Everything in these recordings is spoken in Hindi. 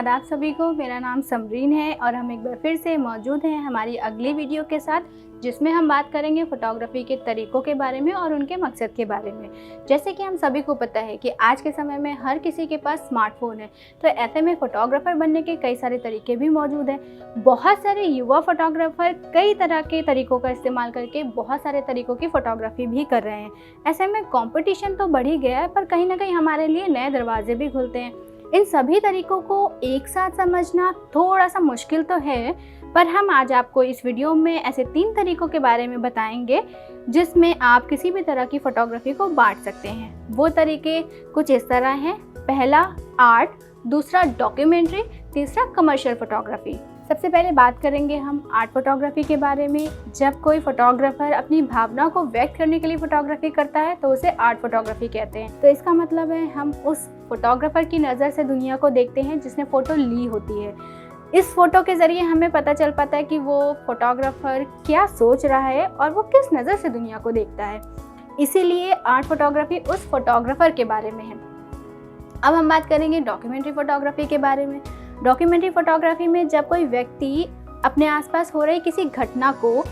आदाब सभी को। मेरा नाम समरीन है और हम एक बार फिर से मौजूद हैं हमारी अगली वीडियो के साथ, जिसमें हम बात करेंगे फ़ोटोग्राफ़ी के तरीक़ों के बारे में और उनके मकसद के बारे में। जैसे कि हम सभी को पता है कि आज के समय में हर किसी के पास स्मार्टफ़ोन है, तो ऐसे में फ़ोटोग्राफ़र बनने के कई सारे तरीके भी मौजूद हैं। बहुत सारे युवा फ़ोटोग्राफ़र कई तरह के तरीक़ों का इस्तेमाल करके बहुत सारे तरीक़ों की फ़ोटोग्राफ़ी भी कर रहे हैं। ऐसे में कॉम्पिटिशन तो बढ़ ही गया है, पर कहीं ना कहीं हमारे लिए नए दरवाजे भी खुलते हैं। इन सभी तरीक़ों को एक साथ समझना थोड़ा सा मुश्किल तो है, पर हम आज आपको इस वीडियो में ऐसे 3 तरीक़ों के बारे में बताएंगे जिसमें आप किसी भी तरह की फ़ोटोग्राफ़ी को बांट सकते हैं। वो तरीके कुछ इस तरह हैं। पहला आर्ट, दूसरा डॉक्यूमेंट्री, तीसरा कमर्शियल फ़ोटोग्राफ़ी। सबसे पहले बात करेंगे हम आर्ट फ़ोटोग्राफ़ी के बारे में। जब कोई फ़ोटोग्राफ़र अपनी भावना को व्यक्त करने के लिए फ़ोटोग्राफ़ी करता है तो उसे आर्ट फ़ोटोग्राफ़ी कहते हैं। तो इसका मतलब है हम उस फ़ोटोग्राफ़र की नज़र से दुनिया को देखते हैं जिसने फ़ोटो ली होती है। इस फ़ोटो के ज़रिए हमें पता चल पाता है कि वो फ़ोटोग्राफ़र क्या सोच रहा है और वो किस नज़र से दुनिया को देखता है। इसीलिए आर्ट फ़ोटोग्राफ़ी उस फ़ोटोग्राफ़र के बारे में है। अब हम बात करेंगे डॉक्यूमेंट्री फ़ोटोग्राफ़ी के बारे में। डॉक्यूमेंट्री फ़ोटोग्राफ़ी में जब कोई व्यक्ति अपने आसपास हो रही किसी घटना को,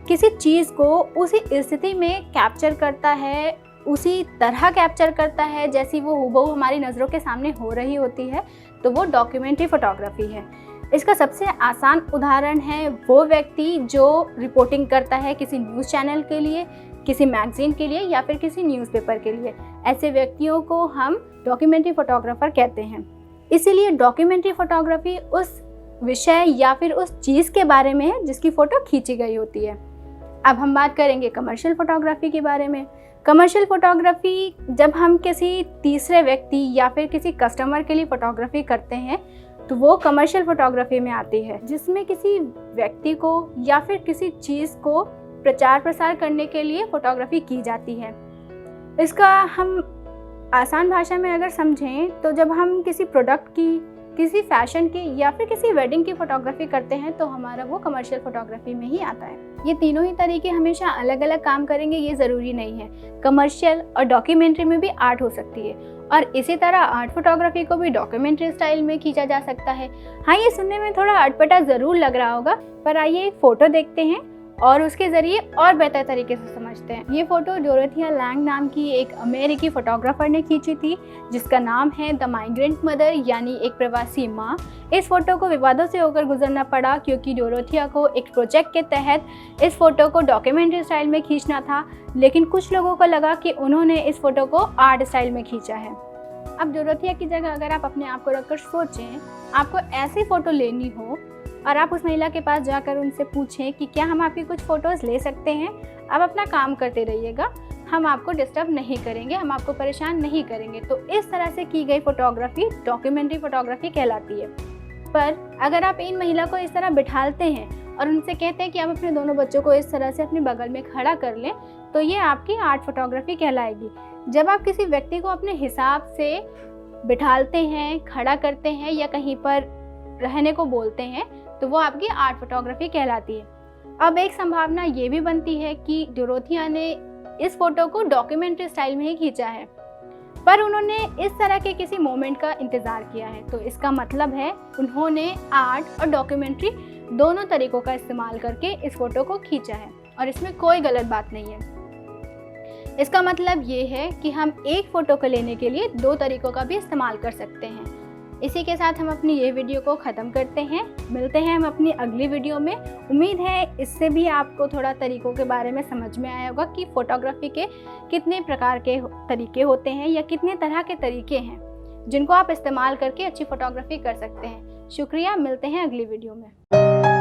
किसी चीज़ को उसी स्थिति में कैप्चर करता है, उसी तरह कैप्चर करता है जैसी वो हूबहू हमारी नज़रों के सामने हो रही होती है, तो वो डॉक्यूमेंट्री फ़ोटोग्राफ़ी है। इसका सबसे आसान उदाहरण है वो व्यक्ति जो रिपोर्टिंग करता है किसी न्यूज़ चैनल के लिए, किसी मैगज़ीन के लिए या फिर किसी न्यूज़पेपर के लिए। ऐसे व्यक्तियों को हम डॉक्यूमेंट्री फ़ोटोग्राफ़र कहते हैं। इसीलिए डॉक्यूमेंट्री फ़ोटोग्राफ़ी उस विषय या फिर उस चीज़ के बारे में है जिसकी फ़ोटो खींची गई होती है। अब हम बात करेंगे कमर्शियल फ़ोटोग्राफ़ी के बारे में। कमर्शियल फ़ोटोग्राफ़ी जब हम किसी तीसरे व्यक्ति या फिर किसी कस्टमर के लिए फ़ोटोग्राफ़ी करते हैं तो वो कमर्शियल फ़ोटोग्राफ़ी में आती है, जिसमें किसी व्यक्ति को या फिर किसी चीज़ को प्रचार प्रसार करने के लिए फ़ोटोग्राफ़ी की जाती है। इसका हम आसान भाषा में अगर समझें तो जब हम किसी प्रोडक्ट की, किसी फैशन की या फिर किसी वेडिंग की फ़ोटोग्राफ़ी करते हैं तो हमारा वो कमर्शियल फ़ोटोग्राफ़ी में ही आता है। ये तीनों ही तरीके हमेशा अलग अलग काम करेंगे ये ज़रूरी नहीं है। कमर्शियल और डॉक्यूमेंट्री में भी आर्ट हो सकती है और इसी तरह आर्ट फ़ोटोग्राफ़ी को भी डॉक्यूमेंट्री स्टाइल में खींचा जा सकता है। हाँ, ये सुनने में थोड़ा अटपटा ज़रूर लग रहा होगा, पर आइए एक फ़ोटो देखते हैं और उसके ज़रिए और बेहतर तरीके से समझते हैं। ये फ़ोटो डोरोथिया लैंग नाम की एक अमेरिकी फ़ोटोग्राफ़र ने खींची थी, जिसका नाम है द माइग्रेंट मदर, यानी एक प्रवासी माँ। इस फ़ोटो को विवादों से होकर गुजरना पड़ा क्योंकि डोरोथिया को एक प्रोजेक्ट के तहत इस फ़ोटो को डॉक्यूमेंट्री स्टाइल में खींचना था, लेकिन कुछ लोगों को लगा कि उन्होंने इस फ़ोटो को आर्ट स्टाइल में खींचा है। अब डोरोथिया की जगह अगर आप अपने आप को रखकर सोचें, आपको ऐसी फ़ोटो लेनी हो और आप उस महिला के पास जाकर उनसे पूछें कि क्या हम आपकी कुछ फ़ोटोज़ ले सकते हैं। आप अपना काम करते रहिएगा, हम आपको डिस्टर्ब नहीं करेंगे, हम आपको परेशान नहीं करेंगे। तो इस तरह से की गई फ़ोटोग्राफ़ी डॉक्यूमेंट्री फ़ोटोग्राफ़ी कहलाती है। पर अगर आप इन महिला को इस तरह बिठालते हैं और उनसे कहते हैं कि आप अपने दोनों बच्चों को इस तरह से अपने बगल में खड़ा कर लें, तो ये आपकी आर्ट फ़ोटोग्राफ़ी कहलाएगी। जब आप किसी व्यक्ति को अपने हिसाब से बिठालते हैं, खड़ा करते हैं या कहीं पर रहने को बोलते हैं, तो वो आपकी आर्ट फ़ोटोग्राफ़ी कहलाती है। अब एक संभावना ये भी बनती है कि डोरोथिया ने इस फ़ोटो को डॉक्यूमेंट्री स्टाइल में ही खींचा है, पर उन्होंने इस तरह के किसी मोमेंट का इंतज़ार किया है। तो इसका मतलब है उन्होंने आर्ट और डॉक्यूमेंट्री दोनों तरीक़ों का इस्तेमाल करके इस फ़ोटो को खींचा है और इसमें कोई गलत बात नहीं है। इसका मतलब ये है कि हम एक फ़ोटो को लेने के लिए 2 तरीक़ों का भी इस्तेमाल कर सकते हैं। इसी के साथ हम अपनी ये वीडियो को ख़त्म करते हैं। मिलते हैं हम अपनी अगली वीडियो में। उम्मीद है इससे भी आपको थोड़ा तरीक़ों के बारे में समझ में आया होगा कि फ़ोटोग्राफ़ी के कितने प्रकार के तरीके होते हैं या कितने तरह के तरीके हैं जिनको आप इस्तेमाल करके अच्छी फ़ोटोग्राफ़ी कर सकते हैं। शुक्रिया, मिलते हैं अगली वीडियो में।